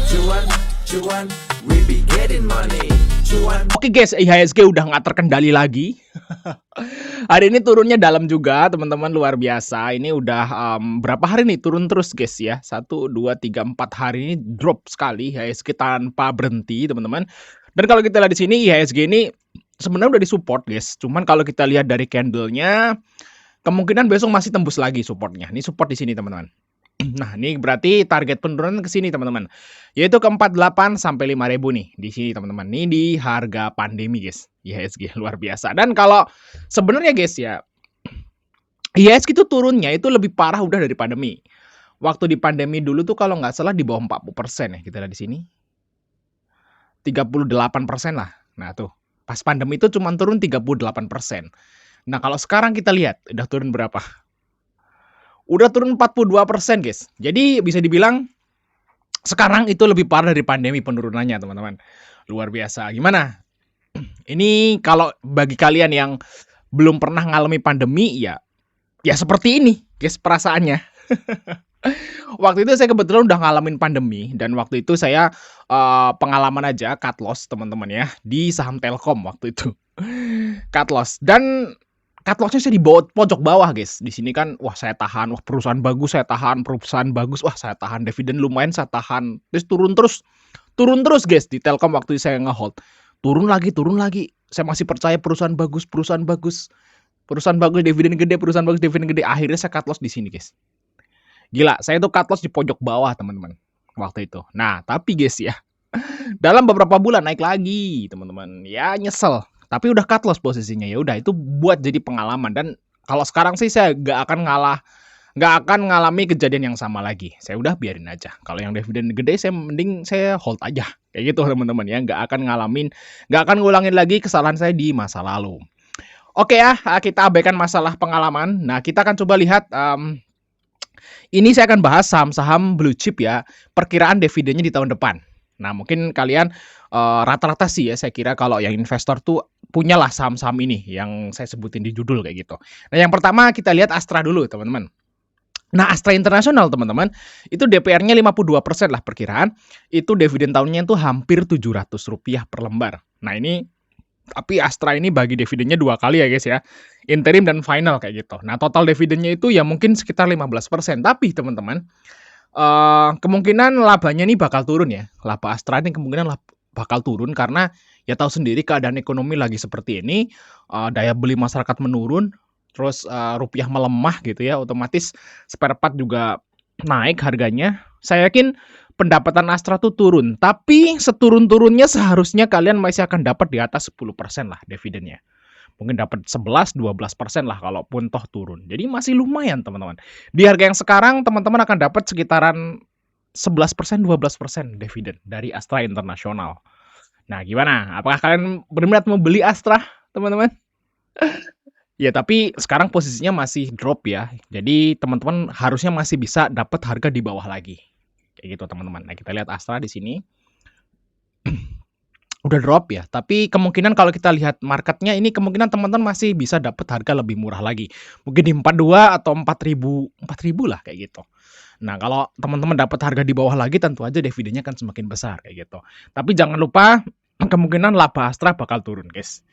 Cuan, cuan, we be getting money. Cuan. Oke guys, IHSG udah nggak terkendali lagi. Hari ini turunnya dalam juga teman-teman, luar biasa. Ini udah berapa hari nih turun terus guys ya. 1, 2, 3, 4 hari ini drop sekali IHSG tanpa berhenti teman-teman. Dan kalau kita lihat di sini IHSG ini sebenarnya udah disupport guys. Cuman kalau kita lihat dari candlenya, kemungkinan besok masih tembus lagi supportnya. Ini support di sini teman-teman. Nah, ini berarti target penurunan ke sini teman-teman. Yaitu ke 48 sampai 5.000 nih di sini teman-teman. Ini di harga pandemi guys. IHSG luar biasa. Dan kalau sebenarnya guys ya, IHSG itu turunnya itu lebih parah udah dari pandemi. Waktu di pandemi dulu tuh kalau nggak salah di bawah 40% ya. Kita lihat di sini. 38% lah. Nah, tuh. Pas pandemi itu cuma turun 38%. Nah, kalau sekarang kita lihat udah turun berapa? Udah turun 42% guys. Jadi bisa dibilang sekarang itu lebih parah dari pandemi penurunannya teman-teman. Luar biasa. Gimana? Ini kalau bagi kalian yang belum pernah ngalami pandemi ya seperti ini guys perasaannya. Waktu itu saya kebetulan udah ngalamin pandemi dan waktu itu saya pengalaman aja cut loss teman-teman ya di saham Telkom waktu itu. Cut loss dan cut loss-nya saya di pojok bawah guys. Di sini kan wah saya tahan, wah perusahaan bagus saya tahan, perusahaan bagus wah saya tahan, dividen lumayan saya tahan. Terus turun terus guys di Telkom waktu itu saya nge-hold. Turun lagi. Saya masih percaya perusahaan bagus, dividen gede, perusahaan bagus, dividen gede. Akhirnya saya cut loss di sini guys. Gila, saya tuh cut loss di pojok bawah teman-teman waktu itu. Nah, tapi guys ya, dalam beberapa bulan naik lagi teman-teman. Ya nyesel. Tapi udah cut loss posisinya, ya udah itu buat jadi pengalaman. Dan kalau sekarang sih saya nggak akan ngalami kejadian yang sama lagi. Saya udah biarin aja. Kalau yang dividen gede saya hold aja. Kayak gitu teman-teman ya, nggak akan ngulangin lagi kesalahan saya di masa lalu. Oke ya, kita abaikan masalah pengalaman. Nah, kita akan coba lihat ini saya akan bahas saham-saham blue chip ya, perkiraan dividennya di tahun depan. Nah, mungkin kalian rata-rata sih ya, saya kira kalau yang investor tuh punyalah saham-saham ini yang saya sebutin di judul kayak gitu. Nah, yang pertama kita lihat Astra dulu, teman-teman. Nah, Astra International, teman-teman, itu DPR-nya 52% lah perkiraan. Itu dividen tahunnya itu hampir Rp700 per lembar. Nah, ini tapi Astra ini bagi dividennya 2 kali ya guys ya. Interim dan final kayak gitu. Nah, total dividennya itu ya mungkin sekitar 15%. Tapi teman-teman, kemungkinan labanya ini bakal turun ya. Laba Astra ini kemungkinan bakal turun karena ya tahu sendiri keadaan ekonomi lagi seperti ini, daya beli masyarakat menurun, terus rupiah melemah gitu ya, otomatis spare part juga naik harganya. Saya yakin pendapatan Astra tuh turun, tapi seturun-turunnya seharusnya kalian masih akan dapat di atas 10% lah dividennya. Mungkin dapat 11-12% lah kalaupun toh turun. Jadi masih lumayan teman-teman. Di harga yang sekarang teman-teman akan dapat sekitaran 11-12% dividen dari Astra International. Nah, gimana? Apakah kalian berminat mau beli Astra, teman-teman? Ya, tapi sekarang posisinya masih drop ya. Jadi teman-teman harusnya masih bisa dapat harga di bawah lagi. Kayak gitu, teman-teman. Nah, kita lihat Astra di sini. Udah drop ya, tapi kemungkinan kalau kita lihat marketnya ini kemungkinan teman-teman masih bisa dapat harga lebih murah lagi. Mungkin di 42 atau 4.000 lah kayak gitu. Nah, kalau teman-teman dapat harga di bawah lagi tentu aja dividennya kan semakin besar kayak gitu. Tapi jangan lupa kemungkinan laba Astra bakal turun, guys.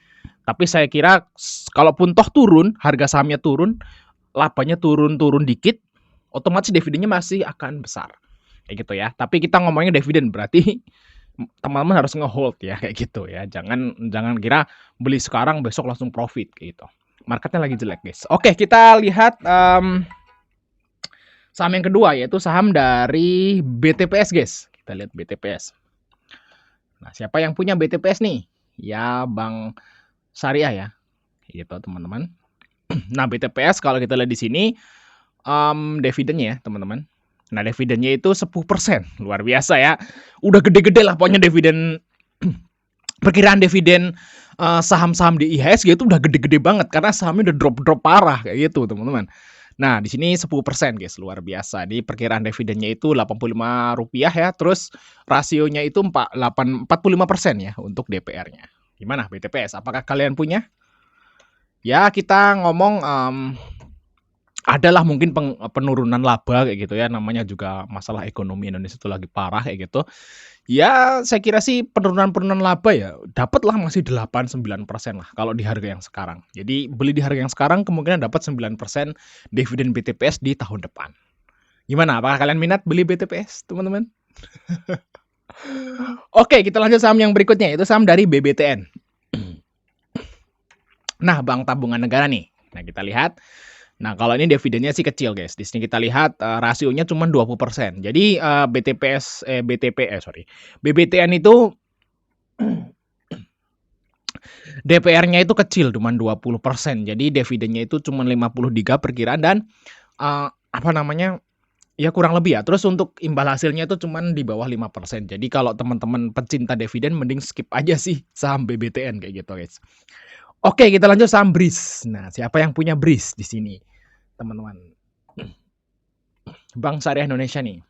Tapi saya kira kalaupun toh turun, harga sahamnya turun, labanya turun dikit, otomatis dividennya masih akan besar. Kayak gitu ya. Tapi kita ngomongnya dividen berarti teman-teman harus nge-hold ya kayak gitu ya. Jangan kira beli sekarang besok langsung profit kayak gitu. Marketnya lagi jelek, guys. Oke, kita lihat saham yang kedua yaitu saham dari BTPS, guys. Kita lihat BTPS. Nah, siapa yang punya BTPS nih? Ya, Bank Syariah ya. Gitu, teman-teman. Nah, BTPS kalau kita lihat di sini dividennya ya, teman-teman. Nah, dividennya itu 10%. Luar biasa ya. Udah gede-gede lah pokoknya dividen. Perkiraan dividen saham-saham di IHSG itu udah gede-gede banget karena sahamnya udah drop parah kayak gitu, teman-teman. Nah, di sini 10% guys, luar biasa. Di perkiraan dividennya itu Rp85 ya, terus rasionya itu 45% ya untuk DPR-nya. Gimana BTPS? Apakah kalian punya? Ya, kita ngomong adalah mungkin penurunan laba kayak gitu ya, namanya juga masalah ekonomi Indonesia itu lagi parah kayak gitu. Ya saya kira sih penurunan-penurunan laba ya dapatlah masih 8-9% lah kalau di harga yang sekarang. Jadi beli di harga yang sekarang kemungkinan dapat 9% dividen BTPS di tahun depan. Gimana, apakah kalian minat beli BTPS, teman-teman? Oke, kita lanjut saham yang berikutnya, itu saham dari BBTN. Nah, Bank Tabungan Negara nih. Nah, kita lihat. Nah, kalau ini dividennya sih kecil, guys. Di sini kita lihat rasionya cuma 20%. Jadi BBTN itu DPR-nya itu kecil, cuma 20%. Jadi dividennya itu cuma 50 diga perkiraan dan apa namanya? Ya kurang lebih ya. Terus untuk imbal hasilnya itu cuman di bawah 5%. Jadi kalau teman-teman pecinta dividen mending skip aja sih saham BBTN kayak gitu, guys. Oke, kita lanjut saham BRIS. Nah, siapa yang punya BRIS di sini, teman-teman? Bank Syariah Indonesia nih.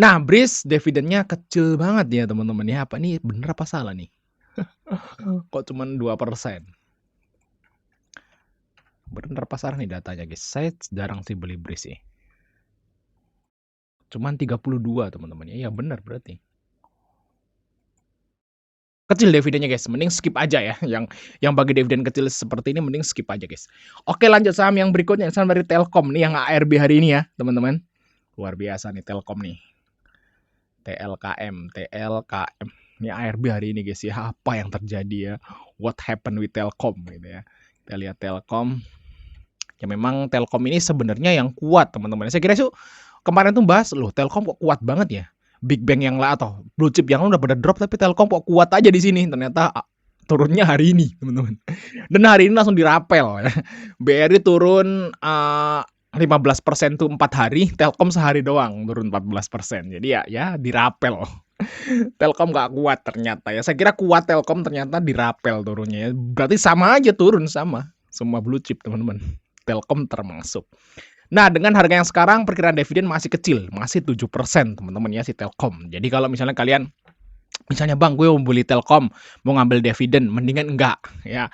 Nah, BRIS dividennya kecil banget ya, teman-teman ya. Apa nih bener apa salah nih? Kok cuman 2%? Bener apa salah nih datanya, guys? Saya jarang sih beli BRIS sih. Cuman 32, teman-teman. Ya benar berarti. Kecil dividennya, guys. Mending skip aja ya. Yang bagi dividen kecil seperti ini mending skip aja, guys. Oke, lanjut saham yang berikutnya, saham dari Telkom nih yang ARB hari ini ya, teman-teman. Luar biasa nih Telkom nih. TLKM. Ini ARB hari ini, guys ya. Apa yang terjadi ya? What happened with Telkom gitu ya. Kita lihat Telkom. Ya memang Telkom ini sebenarnya yang kuat, teman-teman. Saya kira tuh kemarin tuh bahas loh, Telkom kok kuat banget ya. Big Bang yang lah atau blue chip yang udah pada drop tapi Telkom kok kuat aja di sini. Ternyata turunnya hari ini, teman-teman. Dan hari ini langsung dirapel. BRI turun 15% tuh 4 hari, Telkom sehari doang turun 14%. Jadi ya dirapel. Telkom nggak kuat ternyata ya. Saya kira kuat Telkom, ternyata dirapel turunnya ya. Berarti sama aja turun sama semua blue chip, teman-teman. Telkom termasuk. Nah, dengan harga yang sekarang perkiraan dividen masih kecil, masih 7%, teman-teman ya si Telkom. Jadi kalau misalnya kalian misalnya Bang, gue mau beli Telkom, mau ngambil dividen, mendingan enggak ya.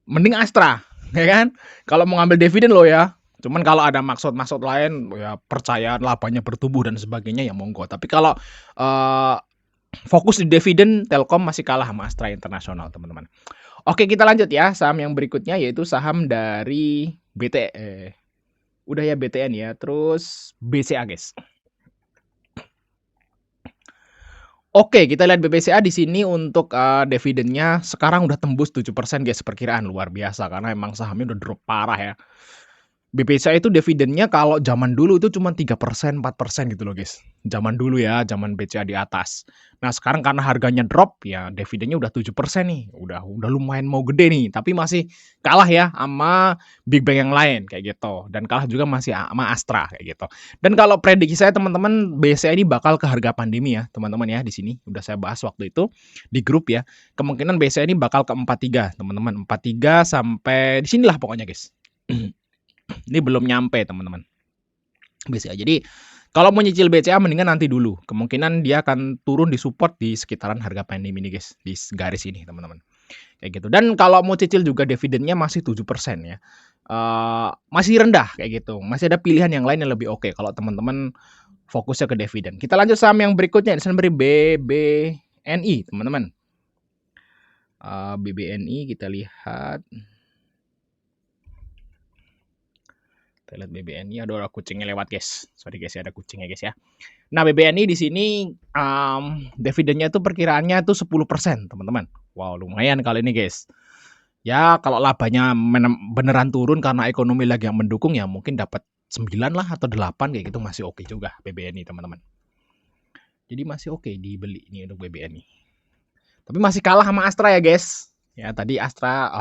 Mending Astra, ya kan? Kalau mau ngambil dividen loh ya. Cuman kalau ada maksud-maksud lain ya percaya labanya bertumbuh dan sebagainya ya monggo. Tapi kalau fokus di dividen, Telkom masih kalah sama Astra Internasional, teman-teman. Oke, kita lanjut ya. Saham yang berikutnya yaitu saham dari udah ya BTN ya, terus BCA, guys. Oke, kita lihat BBCA di sini untuk dividennya sekarang udah tembus 7%, guys, perkiraan luar biasa karena emang sahamnya udah drop parah ya. BPCA itu dividennya kalau zaman dulu itu cuma 3%, 4% gitu loh, guys. Zaman dulu ya, zaman BCA di atas. Nah, sekarang karena harganya drop, ya dividennya udah 7% nih. Udah lumayan mau gede nih, tapi masih kalah ya sama Big Bang yang lain kayak gitu. Dan kalah juga masih sama Astra kayak gitu. Dan kalau prediksi saya teman-teman, BCA ini bakal ke harga pandemi ya, teman-teman ya di sini. Udah saya bahas waktu itu di grup ya. Kemungkinan BCA ini bakal ke 43, teman-teman. 43 sampai di sinilah pokoknya, guys. Ini belum nyampe, teman-teman. BCA. Jadi kalau mau nyicil BCA mendingan nanti dulu. Kemungkinan dia akan turun di support di sekitaran harga pandemi ini, guys. Di garis ini, teman-teman. Kayak gitu. Dan kalau mau cicil juga dividennya masih 7% ya. Masih rendah kayak gitu. Masih ada pilihan yang lain yang lebih oke kalau teman-teman fokusnya ke dividen. Kita lanjut saham yang berikutnya, di sana beri BBNI, teman-teman. BBNI kita lihat. Kita lihat BBNI, ada kucingnya lewat, guys. Sorry guys ya, ada kucingnya, guys ya. Nah, BBNI di sini dividennya itu perkiraannya itu 10%, teman-teman. Wow, lumayan kali ini, guys. Ya, kalau labanya beneran turun karena ekonomi lagi yang mendukung ya mungkin dapat 9 lah atau 8 kayak gitu masih oke juga BBNI, teman-teman. Jadi masih oke dibeli ini untuk BBNI. Tapi masih kalah sama Astra ya, guys. Ya, tadi Astra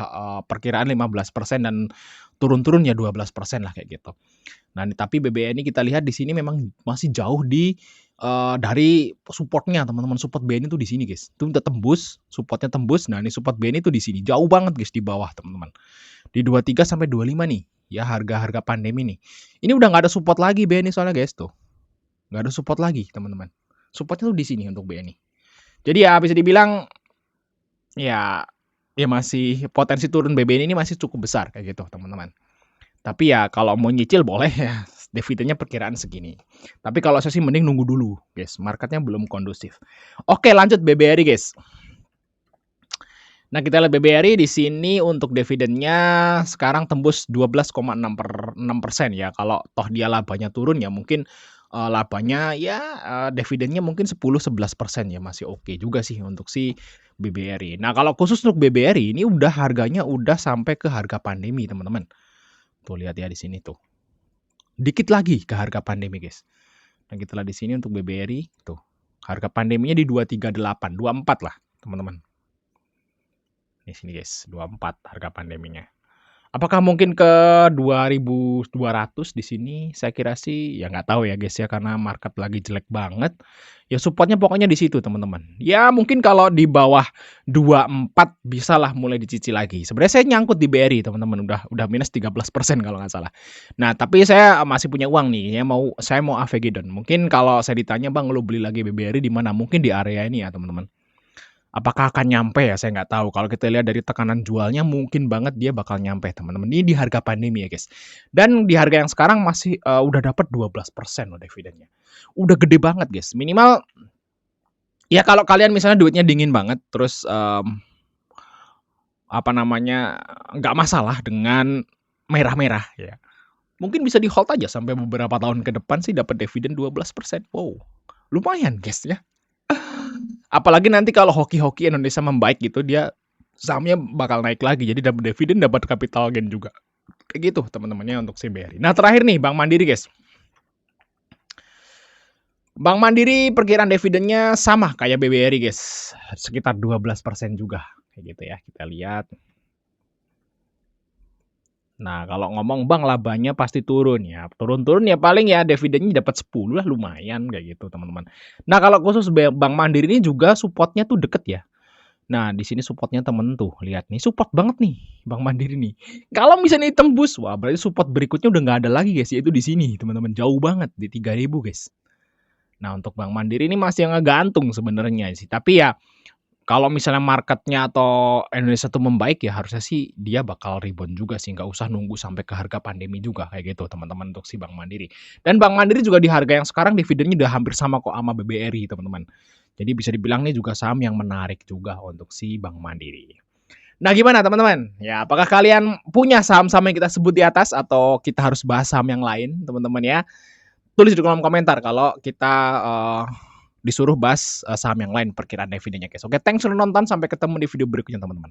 perkiraan 15% dan turun-turun ya 12% lah kayak gitu. Nah, tapi BBNI kita lihat di sini memang masih jauh dari supportnya, teman-teman. Support BNI itu di sini, guys. Itu udah tembus, supportnya tembus. Nah, ini support BNI itu di sini. Jauh banget, guys, di bawah, teman-teman. Di 23 sampai 25 nih. Ya, harga-harga pandemi nih. Ini udah nggak ada support lagi BNI soalnya, guys, tuh. Nggak ada support lagi, teman-teman. Supportnya tuh di sini untuk BNI. Jadi ya bisa dibilang ya masih potensi turun BBNI ini masih cukup besar kayak gitu, teman-teman. Tapi ya kalau mau nyicil boleh ya, dividennya perkiraan segini. Tapi kalau saya sih mending nunggu dulu, guys, marketnya belum kondusif. Oke, lanjut BBRI, guys. Nah, kita lihat BBRI di sini untuk dividennya sekarang tembus 12,6% ya. Kalau toh dia labanya turun ya mungkin, labanya ya, dividennya mungkin 10-11% ya, masih oke juga sih untuk si BBRI. Nah, kalau khusus untuk BBRI ini udah harganya udah sampai ke harga pandemi, teman-teman. Tuh lihat ya di sini tuh. Dikit lagi ke harga pandemi, guys. Nah, kita lihat di sini untuk BBRI tuh. Harga pandeminya di 238, 24 lah, teman-teman. Di sini, guys, 24 harga pandeminya. Apakah mungkin ke 2.200 di sini? Saya kira sih ya nggak tahu ya, guys, ya, karena market lagi jelek banget. Ya supportnya pokoknya di situ, teman-teman. Ya mungkin kalau di bawah 24 bisalah mulai dicicil lagi. Sebenarnya saya nyangkut di BRI, teman-teman, udah minus 13% kalau nggak salah. Nah, tapi saya masih punya uang nih, saya mau AVG Don. Mungkin kalau saya ditanya, "Bang, lu beli lagi BBRI di mana?" Mungkin di area ini ya, teman-teman. Apakah akan nyampe ya? Saya nggak tahu. Kalau kita lihat dari tekanan jualnya mungkin banget dia bakal nyampe, teman-teman. Ini di harga pandemi ya, guys. Dan di harga yang sekarang masih, udah dapat 12% loh dividennya. Udah gede banget, guys. Minimal ya kalau kalian misalnya duitnya dingin banget terus, apa namanya, nggak masalah dengan merah-merah ya. Mungkin bisa di-hold aja sampai beberapa tahun ke depan sih dapat dividen 12%. Wow, lumayan, guys, ya. Apalagi nanti kalau hoki-hoki Indonesia membaik gitu, dia sahamnya bakal naik lagi. Jadi dapat dividen, dapat capital gain juga. Kayak gitu teman-temannya untuk si BRI. Nah, terakhir nih Bank Mandiri, guys. Bank Mandiri perkiraan dividennya sama kayak BBRI, guys. Sekitar 12% juga. Kayak gitu ya, kita lihat. Nah, kalau ngomong bank labanya pasti turun ya. Turun-turun ya paling ya dividennya dapat 10 lah, lumayan kayak gitu, teman-teman. Nah, kalau khusus Bank Mandiri ini juga supportnya tuh deket ya. Nah, di sini supportnya temen tuh, lihat nih, support banget nih Bank Mandiri nih. Kalau misalnya tembus, wah berarti support berikutnya udah nggak ada lagi, guys, yaitu di sini, teman-teman. Jauh banget di 3.000, guys. Nah, untuk Bank Mandiri ini masih ngegantung sebenarnya sih. Tapi ya kalau misalnya marketnya atau Indonesia tuh membaik ya harusnya sih dia bakal rebound juga sih, nggak usah nunggu sampai ke harga pandemi juga kayak gitu, teman-teman, untuk si Bank Mandiri. Dan Bank Mandiri juga di harga yang sekarang dividennya udah hampir sama kok sama BBRI, teman-teman. Jadi bisa dibilang nih juga saham yang menarik juga untuk si Bank Mandiri. Nah, gimana teman-teman? Ya, apakah kalian punya saham-saham yang kita sebut di atas atau kita harus bahas saham yang lain, teman-teman ya? Tulis di kolom komentar kalau kita disuruh bahas saham yang lain perkiraan dividennya, guys. Oke, thanks sudah nonton. Sampai ketemu di video berikutnya, teman-teman.